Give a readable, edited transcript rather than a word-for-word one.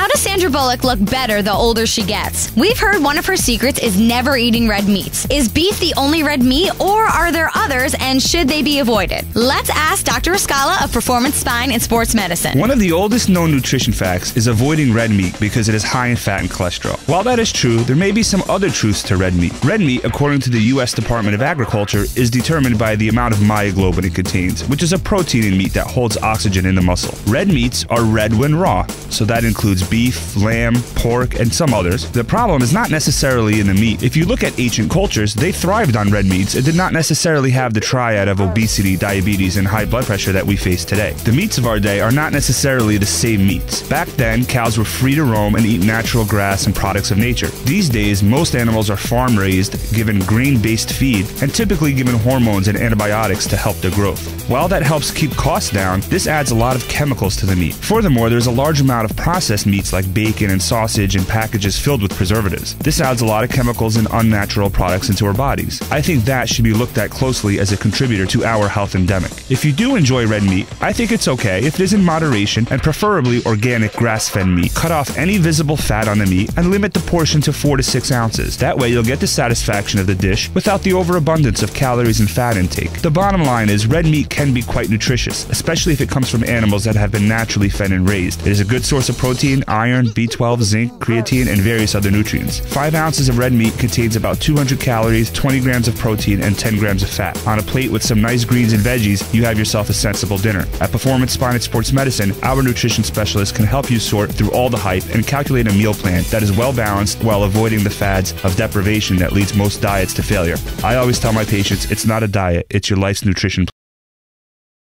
How does Sandra Bullock look better the older she gets? We've heard one of her secrets is never eating red meats. Is beef the only red meat, or are there others, and should they be avoided? Let's ask Dr. Rizkalla of Performance Spine and Sports Medicine. One of the oldest known nutrition facts is avoiding red meat because it is high in fat and cholesterol. While that is true, there may be some other truths to red meat. Red meat, according to the U.S. Department of Agriculture, is determined by the amount of myoglobin it contains, which is a protein in meat that holds oxygen in the muscle. Red meats are red when raw, so that includes beef, lamb, pork, and some others. The problem is not necessarily in the meat. If you look at ancient cultures, they thrived on red meats and did not necessarily have the triad of obesity, diabetes, and high blood pressure that we face today. The meats of our day are not necessarily the same meats. Back then, cows were free to roam and eat natural grass and products of nature. These days, most animals are farm-raised, given grain-based feed, and typically given hormones and antibiotics to help their growth. While that helps keep costs down, this adds a lot of chemicals to the meat. Furthermore, there's a large amount of processed meats like bacon and sausage and packages filled with preservatives. This adds a lot of chemicals and unnatural products into our bodies. I think that should be looked at closely as a contributor to our health endemic. If you do enjoy red meat, I think it's okay if it is in moderation and preferably organic grass-fed meat. Cut off any visible fat on the meat and limit the portion to 4 to 6 ounces. That way you'll get the satisfaction of the dish without the overabundance of calories and fat intake. The bottom line is red meat can be quite nutritious, especially if it comes from animals that have been naturally fed and raised. It is a good source of protein, iron, B12, zinc, creatine, and various other nutrients. 5 ounces of red meat contains about 200 calories, 20 grams of protein, and 10 grams of fat. On a plate with some nice greens and veggies, you have yourself a sensible dinner. At Performance Spine and Sports Medicine, our nutrition specialists can help you sort through all the hype and calculate a meal plan that is well balanced while avoiding the fads of deprivation that leads most diets to failure. I always tell my patients, it's not a diet, it's your life's nutrition plan.